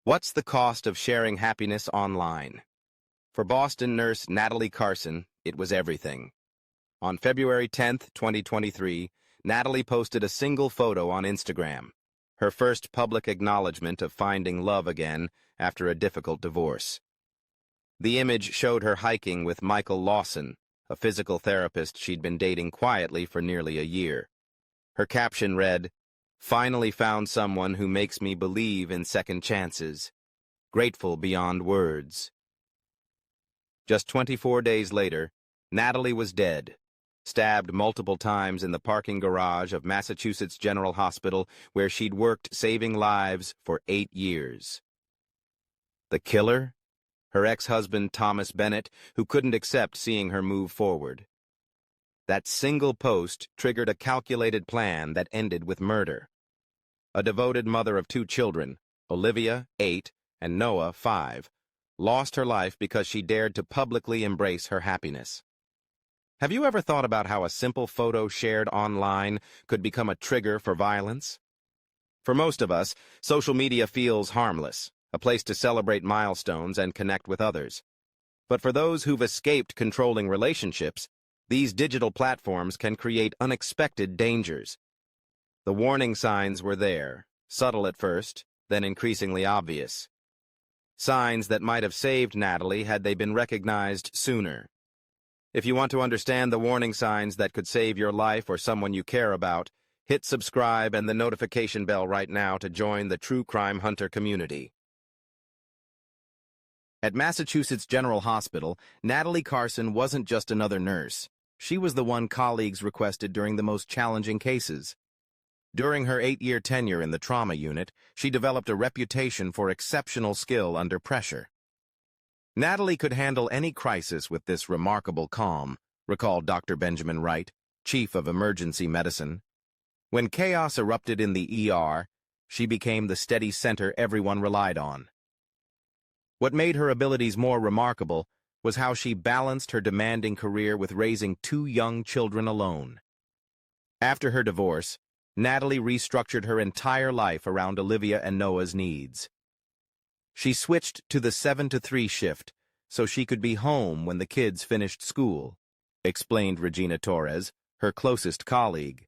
What's the cost of sharing happiness online? For Boston nurse Natalie Carson, it was everything. On February 10th, 2023, Natalie posted a single photo on Instagram, her first public acknowledgement of finding love again after a difficult divorce. The image showed her hiking with Michael Lawson, a physical therapist she'd been dating quietly for nearly a year. Her caption read, "Finally found someone who makes me believe in second chances. Grateful beyond words." Just 24 days later, Natalie was dead, stabbed multiple times in the parking garage of Massachusetts General Hospital, where she'd worked saving lives for 8 years. The killer? Her ex-husband Thomas Bennett, who couldn't accept seeing her move forward. That single post triggered a calculated plan that ended with murder. A devoted mother of 2 children, Olivia, 8, and Noah, 5, lost her life because she dared to publicly embrace her happiness. Have you ever thought about how a simple photo shared online could become a trigger for violence? For most of us, social media feels harmless, a place to celebrate milestones and connect with others. But for those who've escaped controlling relationships, these digital platforms can create unexpected dangers. The warning signs were there, subtle at first, then increasingly obvious. Signs that might have saved Natalie had they been recognized sooner. If you want to understand the warning signs that could save your life or someone you care about, hit subscribe and the notification bell right now to join the True Crime Hunter community. At Massachusetts General Hospital, Natalie Carson wasn't just another nurse. She was the one colleagues requested during the most challenging cases. During her 8-year tenure in the trauma unit, she developed a reputation for exceptional skill under pressure. Natalie could handle any crisis with this remarkable calm, recalled Dr. Benjamin Wright, chief of emergency medicine. When chaos erupted in the ER, she became the steady center everyone relied on. What made her abilities more remarkable was how she balanced her demanding career with raising 2 young children alone. After her divorce, Natalie restructured her entire life around Olivia and Noah's needs. She switched to the 7 to 3 shift so she could be home when the kids finished school, explained Regina Torres, her closest colleague.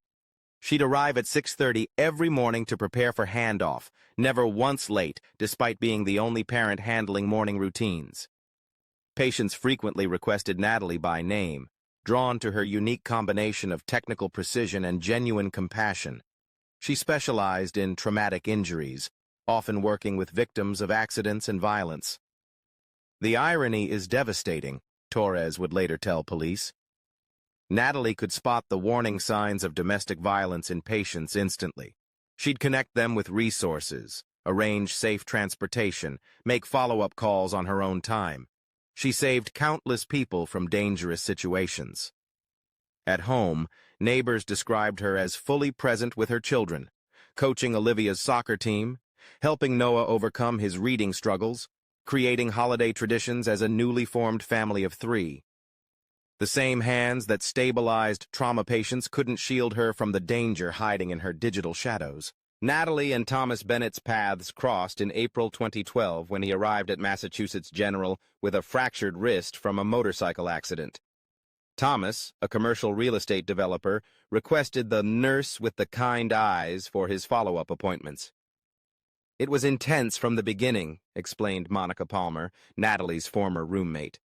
She'd arrive at 6:30 every morning to prepare for handoff, never once late, despite being the only parent handling morning routines. Patients frequently requested Natalie by name, drawn to her unique combination of technical precision and genuine compassion. She specialized in traumatic injuries, often working with victims of accidents and violence. The irony is devastating, Torres would later tell police. Natalie could spot the warning signs of domestic violence in patients instantly. She'd connect them with resources, arrange safe transportation, make follow-up calls on her own time. She saved countless people from dangerous situations. At home, neighbors described her as fully present with her children, coaching Olivia's soccer team, helping Noah overcome his reading struggles, creating holiday traditions as a newly formed family of 3. The same hands that stabilized trauma patients couldn't shield her from the danger hiding in her digital shadows. Natalie and Thomas Bennett's paths crossed in April 2012 when he arrived at Massachusetts General with a fractured wrist from a motorcycle accident. Thomas, a commercial real estate developer, requested the nurse with the kind eyes for his follow-up appointments. "It was intense from the beginning," explained Monica Palmer, Natalie's former roommate.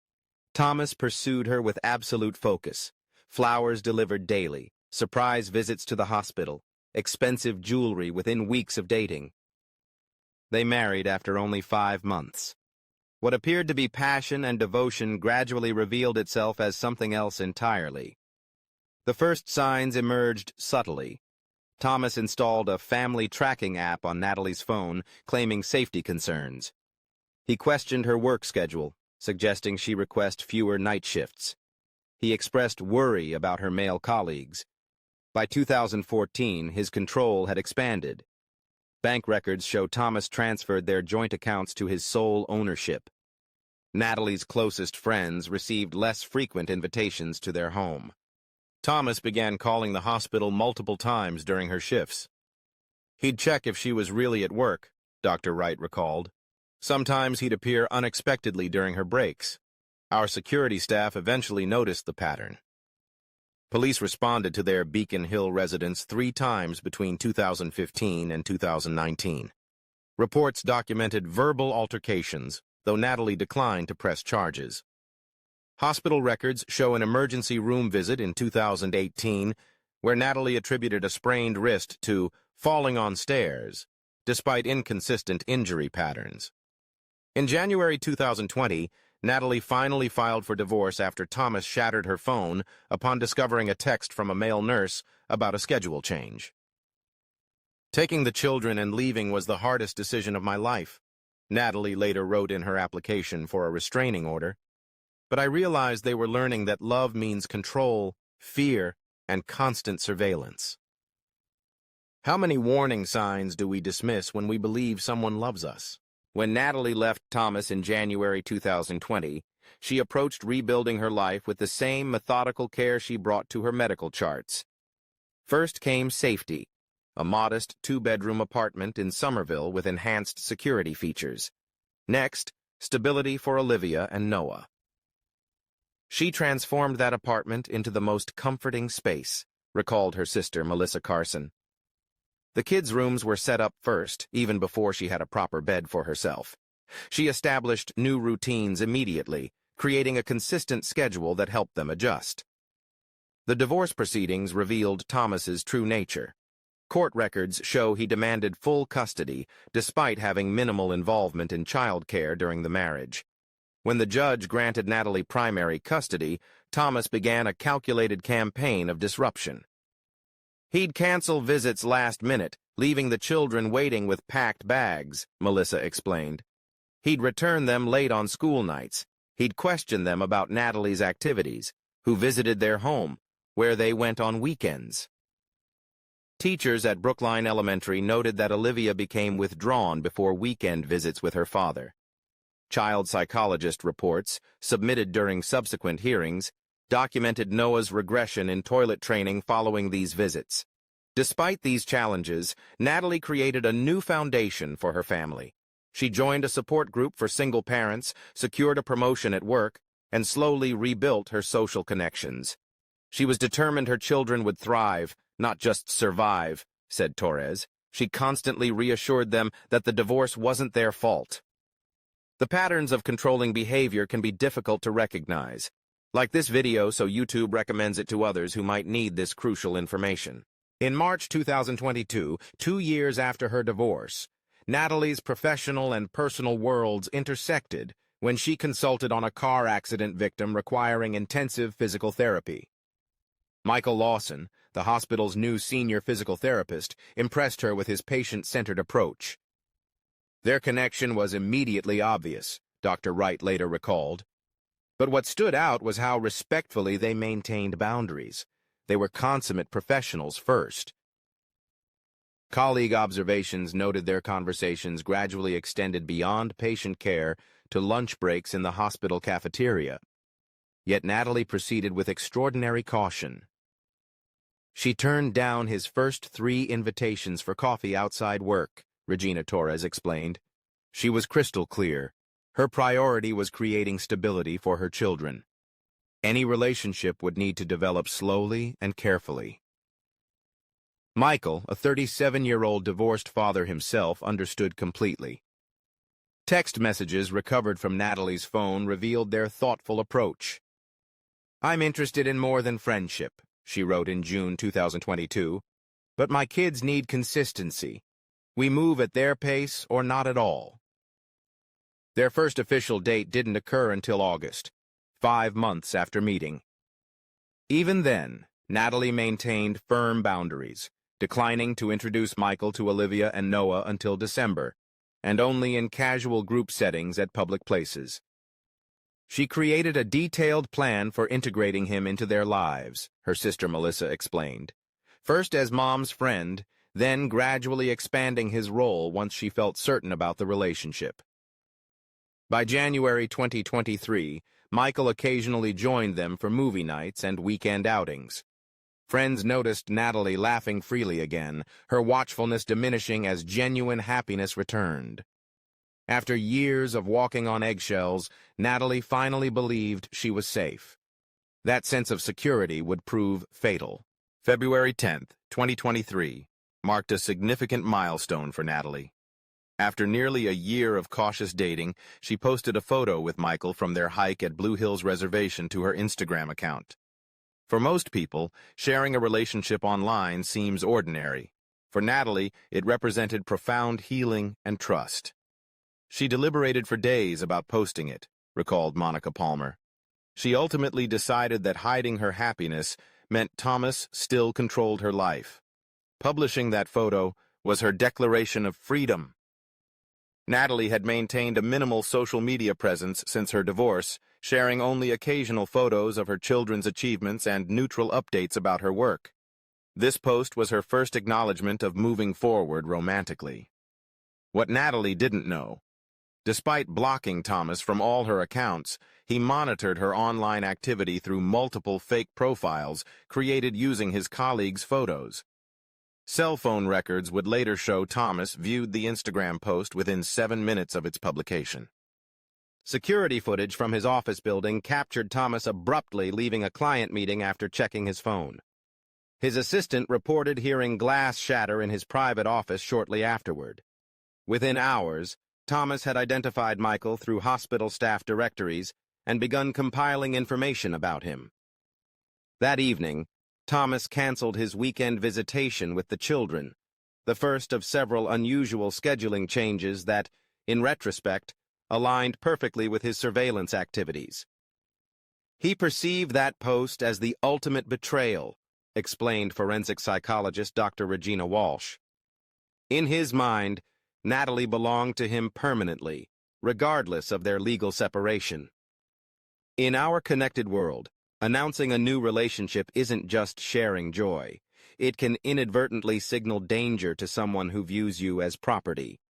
Thomas pursued her with absolute focus. Flowers delivered daily, surprise visits to the hospital, expensive jewelry within weeks of dating. They married after only 5 months. What appeared to be passion and devotion gradually revealed itself as something else entirely. The first signs emerged subtly. Thomas installed a family tracking app on Natalie's phone, claiming safety concerns. He questioned her work schedule, suggesting she request fewer night shifts. He expressed worry about her male colleagues. By 2014, his control had expanded. Bank records show Thomas transferred their joint accounts to his sole ownership. Natalie's closest friends received less frequent invitations to their home. Thomas began calling the hospital multiple times during her shifts. He'd check if she was really at work, Dr. Wright recalled. Sometimes he'd appear unexpectedly during her breaks. Our security staff eventually noticed the pattern. Police responded to their Beacon Hill residence 3 times between 2015 and 2019. Reports documented verbal altercations, though Natalie declined to press charges. Hospital records show an emergency room visit in 2018 where Natalie attributed a sprained wrist to falling on stairs, despite inconsistent injury patterns. In January 2020, Natalie finally filed for divorce after Thomas shattered her phone upon discovering a text from a male nurse about a schedule change. "Taking the children and leaving was the hardest decision of my life," Natalie later wrote in her application for a restraining order. "But I realized they were learning that love means control, fear, and constant surveillance." How many warning signs do we dismiss when we believe someone loves us? When Natalie left Thomas in January 2020, she approached rebuilding her life with the same methodical care she brought to her medical charts. First came safety, a modest 2-bedroom apartment in Somerville with enhanced security features. Next, stability for Olivia and Noah. She transformed that apartment into the most comforting space, recalled her sister Melissa Carson. The kids' rooms were set up first, even before she had a proper bed for herself. She established new routines immediately, creating a consistent schedule that helped them adjust. The divorce proceedings revealed Thomas's true nature. Court records show he demanded full custody, despite having minimal involvement in child care during the marriage. When the judge granted Natalie primary custody, Thomas began a calculated campaign of disruption. He'd cancel visits last minute, leaving the children waiting with packed bags, Melissa explained. He'd return them late on school nights. He'd question them about Natalie's activities, who visited their home, where they went on weekends. Teachers at Brookline Elementary noted that Olivia became withdrawn before weekend visits with her father. Child psychologist reports, submitted during subsequent hearings, documented Noah's regression in toilet training following these visits. Despite these challenges, Natalie created a new foundation for her family. She joined a support group for single parents, secured a promotion at work, and slowly rebuilt her social connections. She was determined her children would thrive, not just survive, said Torres. She constantly reassured them that the divorce wasn't their fault. The patterns of controlling behavior can be difficult to recognize. Like this video, so YouTube recommends it to others who might need this crucial information. In March 2022, 2 years after her divorce, Natalie's professional and personal worlds intersected when she consulted on a car accident victim requiring intensive physical therapy. Michael Lawson, the hospital's new senior physical therapist, impressed her with his patient-centered approach. Their connection was immediately obvious, Dr. Wright later recalled. But what stood out was how respectfully they maintained boundaries. They were consummate professionals first. Colleague observations noted their conversations gradually extended beyond patient care to lunch breaks in the hospital cafeteria. Yet Natalie proceeded with extraordinary caution. She turned down his first 3 invitations for coffee outside work, Regina Torres explained. She was crystal clear. Her priority was creating stability for her children. Any relationship would need to develop slowly and carefully. Michael, a 37-year-old divorced father himself, understood completely. Text messages recovered from Natalie's phone revealed their thoughtful approach. "I'm interested in more than friendship," she wrote in June 2022, "but my kids need consistency. We move at their pace or not at all." Their first official date didn't occur until August, 5 months after meeting. Even then, Natalie maintained firm boundaries, declining to introduce Michael to Olivia and Noah until December, and only in casual group settings at public places. She created a detailed plan for integrating him into their lives, her sister Melissa explained. First as Mom's friend, then gradually expanding his role once she felt certain about the relationship. By January 2023, Michael occasionally joined them for movie nights and weekend outings. Friends noticed Natalie laughing freely again, her watchfulness diminishing as genuine happiness returned. After years of walking on eggshells, Natalie finally believed she was safe. That sense of security would prove fatal. February 10th, 2023, marked a significant milestone for Natalie. After nearly a year of cautious dating, she posted a photo with Michael from their hike at Blue Hills Reservation to her Instagram account. For most people, sharing a relationship online seems ordinary. For Natalie, it represented profound healing and trust. She deliberated for days about posting it, recalled Monica Palmer. She ultimately decided that hiding her happiness meant Thomas still controlled her life. Publishing that photo was her declaration of freedom. Natalie had maintained a minimal social media presence since her divorce, sharing only occasional photos of her children's achievements and neutral updates about her work. This post was her first acknowledgement of moving forward romantically. What Natalie didn't know: despite blocking Thomas from all her accounts, he monitored her online activity through multiple fake profiles created using his colleagues' photos. Cell phone records would later show Thomas viewed the Instagram post within 7 minutes of its publication. Security footage from his office building captured Thomas abruptly leaving a client meeting after checking his phone. His assistant reported hearing glass shatter in his private office shortly afterward. Within hours, Thomas had identified Michael through hospital staff directories and begun compiling information about him. That evening, Thomas canceled his weekend visitation with the children, the first of several unusual scheduling changes that, in retrospect, aligned perfectly with his surveillance activities. He perceived that post as the ultimate betrayal, explained forensic psychologist Dr. Regina Walsh. In his mind, Natalie belonged to him permanently, regardless of their legal separation. In our connected world, announcing a new relationship isn't just sharing joy. It can inadvertently signal danger to someone who views you as property.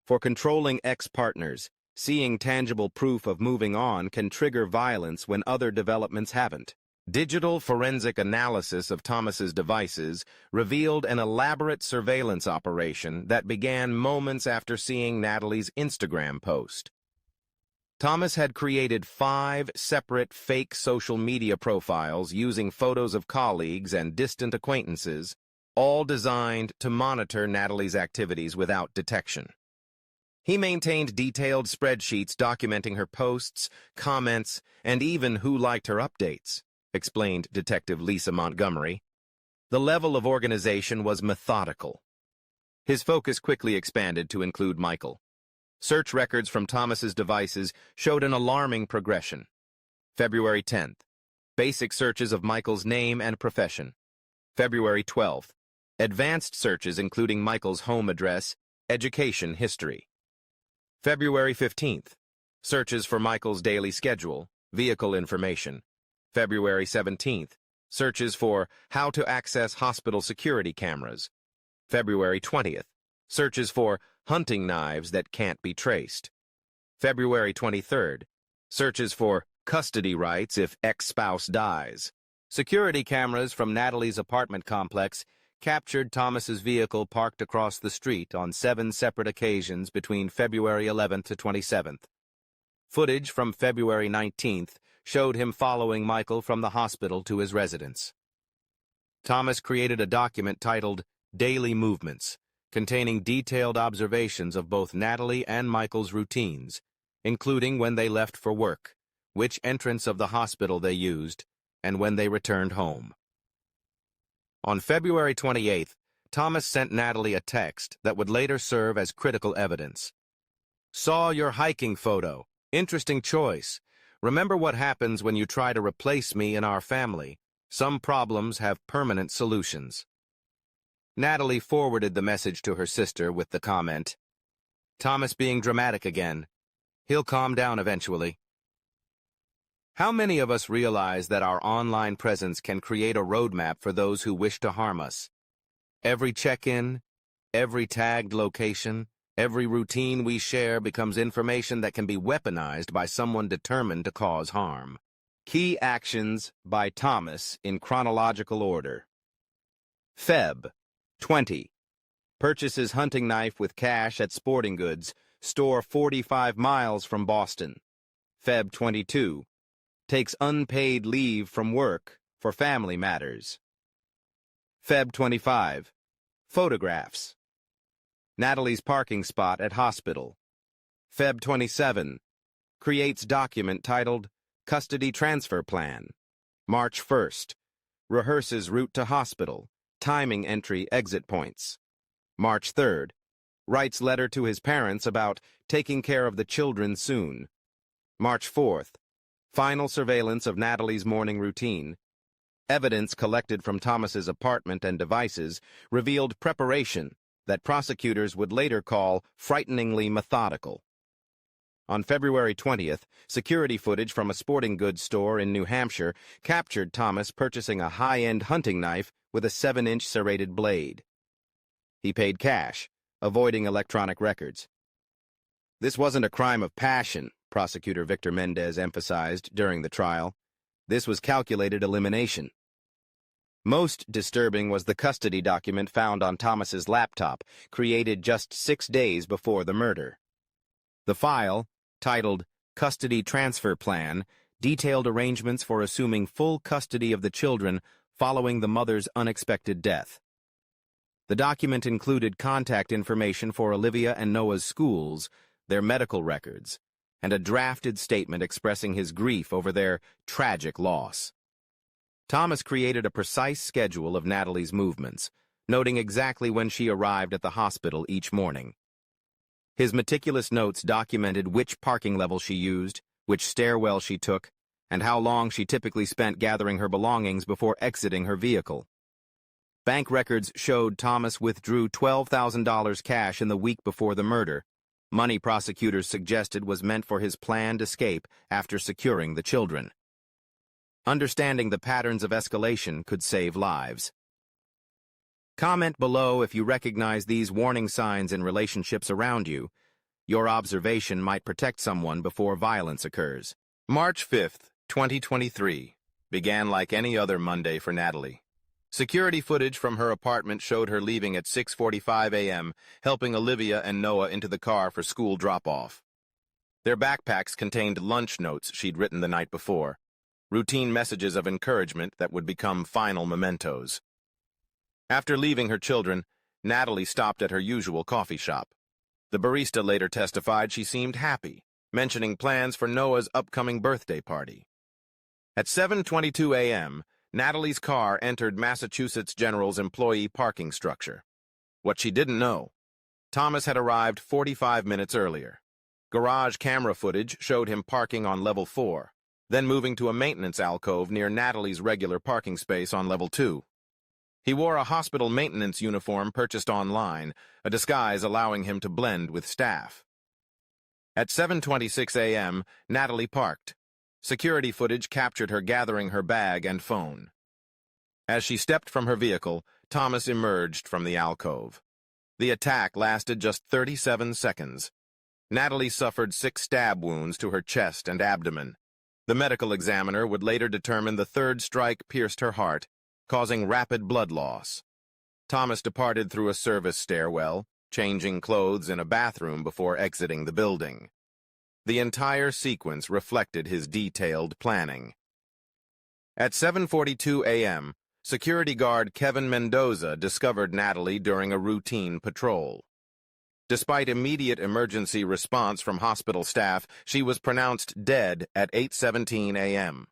For controlling ex-partners, seeing tangible proof of moving on can trigger violence when other developments haven't. Digital forensic analysis of Thomas's devices revealed an elaborate surveillance operation that began moments after seeing Natalie's Instagram post. Thomas had created 5 separate fake social media profiles using photos of colleagues and distant acquaintances, all designed to monitor Natalie's activities without detection. He maintained detailed spreadsheets documenting her posts, comments, and even who liked her updates, explained Detective Lisa Montgomery. The level of organization was methodical. His focus quickly expanded to include Michael. Search records from Thomas's devices showed an alarming progression. February 10th, basic searches of Michael's name and profession. February 12th, advanced searches including Michael's home address, education history. February 15th, searches for Michael's daily schedule, vehicle information. February 17th, searches for how to access hospital security cameras. February 20th, searches for hunting knives that can't be traced. February 23rd, searches for custody rights if ex-spouse dies. Security cameras from Natalie's apartment complex captured Thomas's vehicle parked across the street on 7 separate occasions between February 11th to 27th. Footage from February 19th showed him following Michael from the hospital to his residence. Thomas created a document titled Daily Movements, containing detailed observations of both Natalie and Michael's routines, including when they left for work, which entrance of the hospital they used, and when they returned home. On February 28th, Thomas sent Natalie a text that would later serve as critical evidence. "Saw your hiking photo. Interesting choice. Remember what happens when you try to replace me in our family. Some problems have permanent solutions." Natalie forwarded the message to her sister with the comment, "Thomas being dramatic again. He'll calm down eventually." How many of us realize that our online presence can create a roadmap for those who wish to harm us? Every check-in, every tagged location, every routine we share becomes information that can be weaponized by someone determined to cause harm. Key actions by Thomas in chronological order. Feb. 20. Purchases hunting knife with cash at Sporting Goods, store 45 miles from Boston. Feb 22. Takes unpaid leave from work for family matters. Feb 25. Photographs. Natalie's parking spot at hospital. Feb 27. Creates document titled Custody Transfer Plan. March 1st. Rehearses route to hospital, timing entry exit points. March 3rd. Writes letter to his parents about taking care of the children soon. March 4th. Final surveillance of Natalie's morning routine. Evidence collected from Thomas's apartment and devices revealed preparation that prosecutors would later call frighteningly methodical. On February 20th, security footage from a sporting goods store in New Hampshire captured Thomas purchasing a high-end hunting knife with a 7-inch serrated blade. He paid cash, avoiding electronic records. This wasn't a crime of passion, prosecutor Victor Mendez emphasized during the trial. This was calculated elimination. Most disturbing was the custody document found on Thomas's laptop, created just 6 days before the murder. The file, titled Custody Transfer Plan, detailed arrangements for assuming full custody of the children following the mother's unexpected death. The document included contact information for Olivia and Noah's schools, their medical records, and a drafted statement expressing his grief over their tragic loss. Thomas created a precise schedule of Natalie's movements, noting exactly when she arrived at the hospital each morning. His meticulous notes documented which parking level she used, which stairwell she took, and how long she typically spent gathering her belongings before exiting her vehicle. Bank records showed Thomas withdrew $12,000 cash in the week before the murder, money prosecutors suggested was meant for his planned escape after securing the children. Understanding the patterns of escalation could save lives. Comment below if you recognize these warning signs in relationships around you. Your observation might protect someone before violence occurs. March 5th, 2023, began like any other Monday for Natalie. Security footage from her apartment showed her leaving at 6:45 a.m., helping Olivia and Noah into the car for school drop-off. Their backpacks contained lunch notes she'd written the night before, routine messages of encouragement that would become final mementos. After leaving her children, Natalie stopped at her usual coffee shop. The barista later testified she seemed happy, mentioning plans for Noah's upcoming birthday party. At 7:22 a.m., Natalie's car entered Massachusetts General's employee parking structure. What she didn't know, Thomas had arrived 45 minutes earlier. Garage camera footage showed him parking on level 4, then moving to a maintenance alcove near Natalie's regular parking space on level 2. He wore a hospital maintenance uniform purchased online, a disguise allowing him to blend with staff. At 7:26 a.m., Natalie parked. Security footage captured her gathering her bag and phone. As she stepped from her vehicle, Thomas emerged from the alcove. The attack lasted just 37 seconds. Natalie suffered 6 stab wounds to her chest and abdomen. The medical examiner would later determine the 3rd strike pierced her heart, causing rapid blood loss. Thomas departed through a service stairwell, changing clothes in a bathroom before exiting the building. The entire sequence reflected his detailed planning. At 7:42 a.m., security guard Kevin Mendoza discovered Natalie during a routine patrol. Despite immediate emergency response from hospital staff, she was pronounced dead at 8:17 a.m.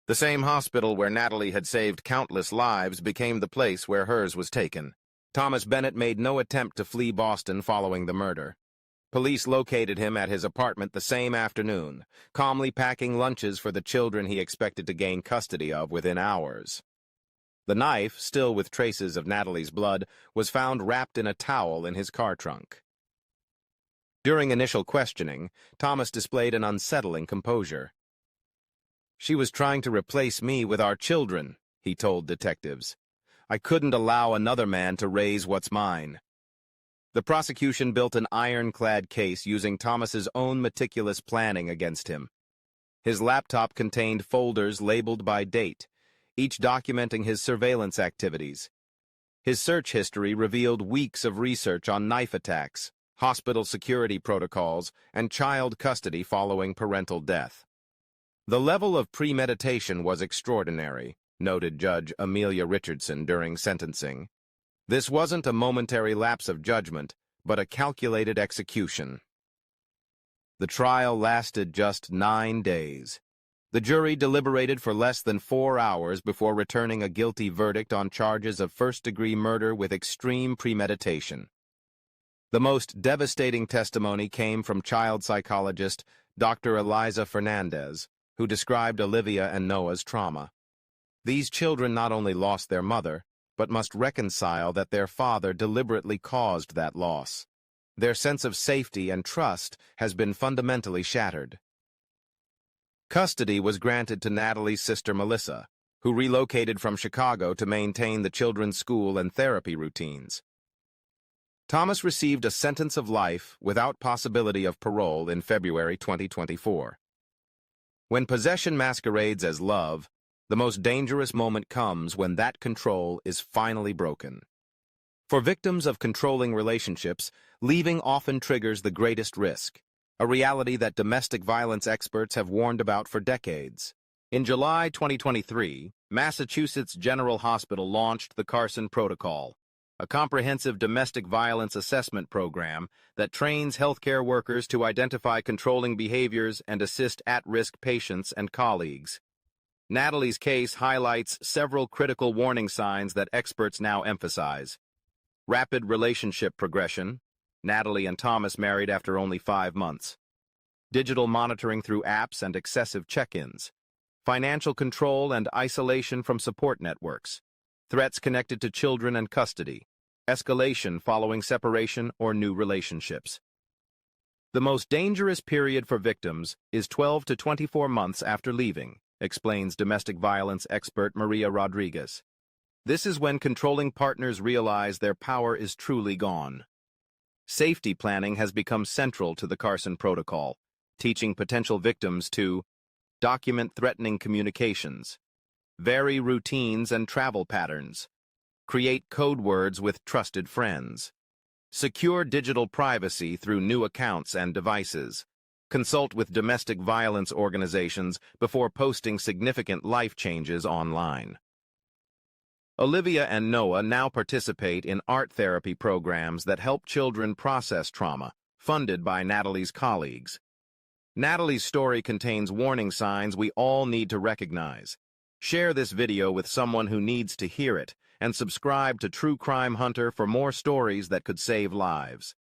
The same hospital where Natalie had saved countless lives became the place where hers was taken. Thomas Bennett made no attempt to flee Boston following the murder. Police located him at his apartment the same afternoon, calmly packing lunches for the children he expected to gain custody of within hours. The knife, still with traces of Natalie's blood, was found wrapped in a towel in his car trunk. During initial questioning, Thomas displayed an unsettling composure. "She was trying to replace me with our children," he told detectives. "I couldn't allow another man to raise what's mine." The prosecution built an ironclad case using Thomas's own meticulous planning against him. His laptop contained folders labeled by date, each documenting his surveillance activities. His search history revealed weeks of research on knife attacks, hospital security protocols, and child custody following parental death. The level of premeditation was extraordinary, noted Judge Amelia Richardson during sentencing. This wasn't a momentary lapse of judgment, but a calculated execution. The trial lasted just 9 days. The jury deliberated for less than 4 hours before returning a guilty verdict on charges of first-degree murder with extreme premeditation. The most devastating testimony came from child psychologist Dr. Eliza Fernandez, who described Olivia and Noah's trauma. These children not only lost their mother, but must reconcile that their father deliberately caused that loss. Their sense of safety and trust has been fundamentally shattered. Custody was granted to Natalie's sister Melissa, who relocated from Chicago to maintain the children's school and therapy routines. Thomas received a sentence of life without possibility of parole in February 2024. When possession masquerades as love, the most dangerous moment comes when that control is finally broken. For victims of controlling relationships, leaving often triggers the greatest risk, a reality that domestic violence experts have warned about for decades. In July 2023, Massachusetts General Hospital launched the Carson Protocol, a comprehensive domestic violence assessment program that trains healthcare workers to identify controlling behaviors and assist at-risk patients and colleagues. Natalie's case highlights several critical warning signs that experts now emphasize. Rapid relationship progression. Natalie and Thomas married after only 5 months. Digital monitoring through apps and excessive check-ins. Financial control and isolation from support networks. Threats connected to children and custody. Escalation following separation or new relationships. The most dangerous period for victims is 12 to 24 months after leaving, explains domestic violence expert Maria Rodriguez. This is when controlling partners realize their power is truly gone. Safety planning has become central to the Carson Protocol, teaching potential victims to document threatening communications, vary routines and travel patterns, create code words with trusted friends, secure digital privacy through new accounts and devices, consult with domestic violence organizations before posting significant life changes online. Olivia and Noah now participate in art therapy programs that help children process trauma, funded by Natalie's colleagues. Natalie's story contains warning signs we all need to recognize. Share this video with someone who needs to hear it, and subscribe to True Crime Hunter for more stories that could save lives.